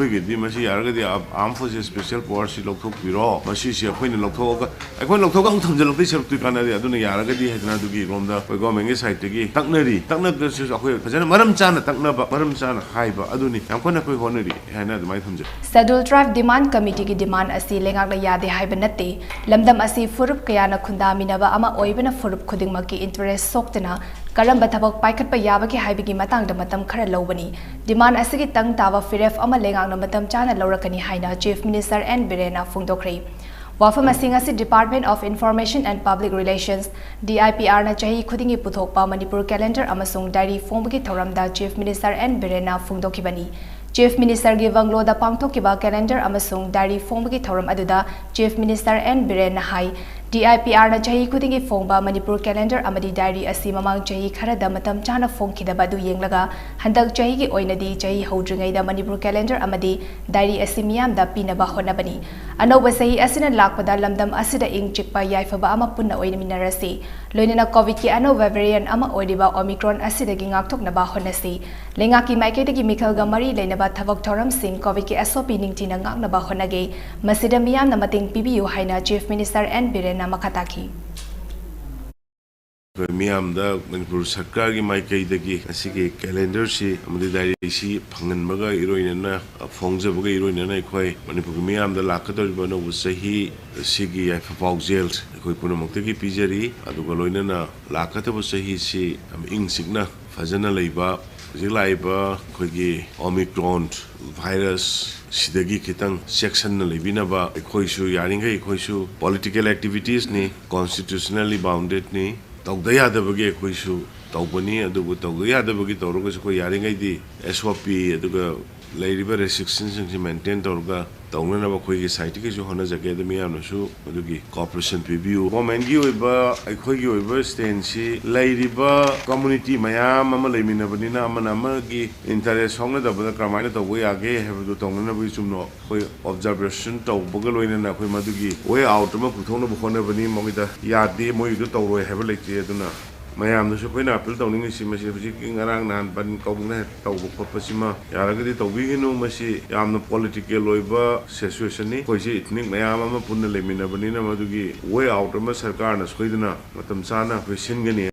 ꯑꯩꯈꯣꯏꯒꯤꯗꯤ ꯃꯁꯤ ꯌꯥꯔꯒꯗꯤ ꯑꯥꯔꯝ ꯐꯣꯔꯁꯦꯁ ꯁ꯭ꯄꯦꯁꯤꯌꯦꯜ ꯄꯥꯋꯔꯁꯤ ꯂꯧꯊꯣꯛꯄꯤꯔꯣ ꯃꯁꯤꯁꯤ ꯑꯩꯈꯣꯏꯅ ꯂꯧꯊꯣꯛꯑꯒ ꯑꯃꯨꯛ ꯊꯝꯖꯤꯜꯂꯛꯇꯣꯏ ꯁꯔꯨꯛꯇꯤ ꯀꯥꯟꯅꯗꯦ ꯑꯗꯨꯅ ꯌꯥꯔꯒꯗꯤ ꯍꯥꯏꯗꯅ ꯑꯗꯨꯒꯤ ꯔꯣꯝꯗ ꯑꯩꯈꯣꯏ ꯒꯣꯔꯃꯦꯟꯒꯤ ꯁꯥꯏꯠꯇꯒꯤ ꯇꯛꯅꯗ꯭ꯔꯁꯨ ꯑꯩꯈꯣꯏ ꯐꯖꯅ ꯃꯔꯝ ꯆꯥꯅ ꯇꯛꯅꯕ ꯃꯔꯝ ꯆꯥꯅ ꯍꯥꯏꯕ ꯑꯗꯨꯅꯤ ꯌꯥꯝ ꯀꯟꯅ ꯑꯩꯈꯣꯏ ꯍꯣꯠꯅꯔꯤ ꯍꯥꯏꯅ ꯑꯗꯨꯃꯥꯏꯅ ꯊꯝꯖꯩ Scheduled Tribe Demand Committee ki demand asi lengakna yade haiba natte lamdam asi furup kayana khundaminaba ama oibana furup khudingmaki interest soktana karamba thabak paikhatpa yabaki haibagi matangda matam khara lobani demand asigi tang tawa firef ama lengakna matam chana lawrakani haina Chief Minister N Biren phongdokhrei Wafam asing asi Department of Information and Public Relations DIPR na chahi khudingi puthokpa Manipur calendar amasung diary fombagi thoramda Chief Minister N Biren phongdokhibani Chief Minister gi Banglo da pangthokiba calendar amasung diary fombagi thoram aduda Chief Minister N Biren hai DIPR na chahi khudingi fongba Manipur calendar amadi diary asi mamang chahi kharada matam chana fongkhidaba du yenglaga handak chahi gi oinadi chahi hodringai da Manipur calendar amadi diary asi miyam da pinaba honabani anoba sahi asina lakpada lamdam asida ing chikpa yaifaba ama punna oinaminarasi loinana COVID ki anova variant ama oidiba Omicron asida gi ngakthoknaba honasi lengaki maiketagi mikhal ga mari leinaba thabak thoram sing COVID ki SOP ningtina ngaknaba honage masida miyam na mating pibiu haina Chief Minister N Biren Makataki. Miyamda Manipur Sarkargi maikaidagi asigi calendar si amadi diary si phanganbaga iroinana phongjabaga iroinana ikhoi Manipur miyamda lakadoriba no sahi sigi yaifapauzel ikhoi punamuktagi pijari aduga loinana lakatabu sahi si ingsigna fajana leiba jilaiba khoigi Omicron virus sidagi kitang section na lebinaba ikhoisu yaringai ikhoisu political activities ni constitutionally bounded ni tawda yadabagi ikhoisu tawbani adugu tawda yadabagi tawruga ko yaringai di SOP aduga leiriba restrictions ni maintain tawruga tawna khoi site ki jo hona jage da miyam su adugi cooperation review government gi oiba khoi gi oiba stand si leiriba community mayam ama leiminabani na amana amagi interest hongna da bada kramaina tawbo yage habu tawna bi chumno khoi observation tawboga loina na khoi madugi way out ma puthona bukhona bani mogida yade moi du tawroi habu leite aduna mayam da su koina appeal tawning si masi huji ngarang nan ban kawna tawbo khopasima yaragadi tawbiginu masi yamna political loiba situation ni koisi ethnic mayam ama punna leminabani na madugi way out ma sarkar na soiduna matam sana questiongani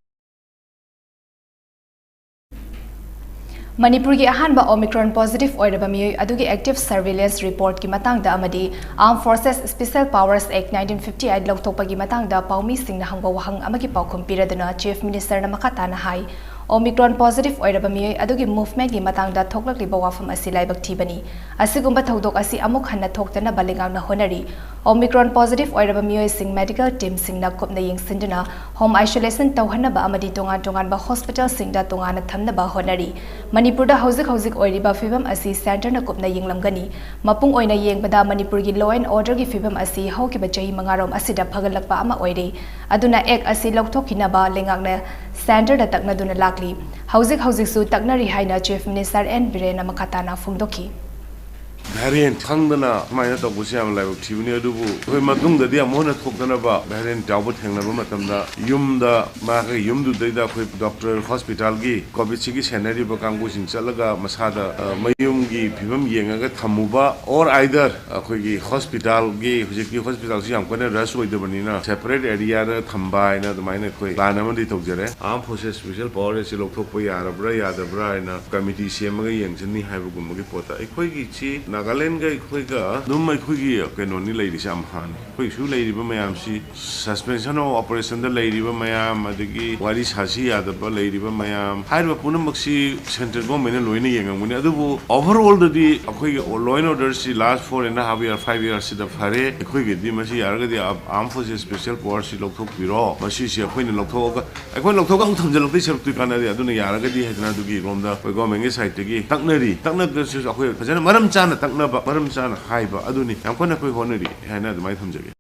Manipur ki ahanba Omicron positive oiraba miyoi adugi active surveillance report ki matangda amadi Armed Forces Special Powers Act 1958 lawthokpagi matangda paumi singna hangba wahang amagi paukhum piraduna Chief Minister na makata na hai Omicron positive oiraba miyoi adugi movement ki matangda thoklakliba wafam asi laibak thibani asigumba thodok asi amuk hanna thoktana balingang na honari Omicron positive oiraba miyoi sing medical team singna kopna yengsinduna home isolation tawhanaba amadi tongan ba hospital singda tongana thamnaba honari Manipur da hauzik oiriba fibam asi center na kopna yenglamgani mapung oina yengbada Manipur gi law and order gi fibam asi haukiba chahi mangarom asida phagalakpa ama oire aduna ek asi lokthokina ba lengakna center da takna duna lakli hauzik su taknari haina Chief Minister N Biren makatana phongdokhi Biren thangdana maina tawbusi am laibak thibuni adubu hoi matungda di amona thokdana ba Biren tawbu thengnaba matamda yumda ma ga yumdu daida khoi doctor hospital gi covid gi scenario ba kangbu sing chalaga masada mayum gi phibam yengaga thamuba or either khoi gi hospital gi hujiki hospital si am kone rush oidabani na separate area ra thamba ina maina khoi plan amadi tawjare Armed Forces Special Power si lokthokpa yarabra yadabra ina committee semaga yengchini haibugum gi pota khoi gi chi Nagaland ga khoi ga numai khoi gi kenoni leiri sam han khoi su leiri ba mayam si suspension of operation da leiri ba mayam adigi wari sasi ya da ba leiri ba mayam hair ba punam maksi center government loina yenganguni adubu overall da di khoi gi law and order si last 4.5 year 5 years si da phare khoi gi di masi yarga di Armed Forces Special Power si lokthok biro masi si khoi ni lokthok ga thamjal lokti saruk tu kana di aduna yarga di hajna dugi romda khoi government gi side gi takna su khoi fajana maram chana takna ba maram chana haiba aduni yam kona khoi honari haina adumai thamjage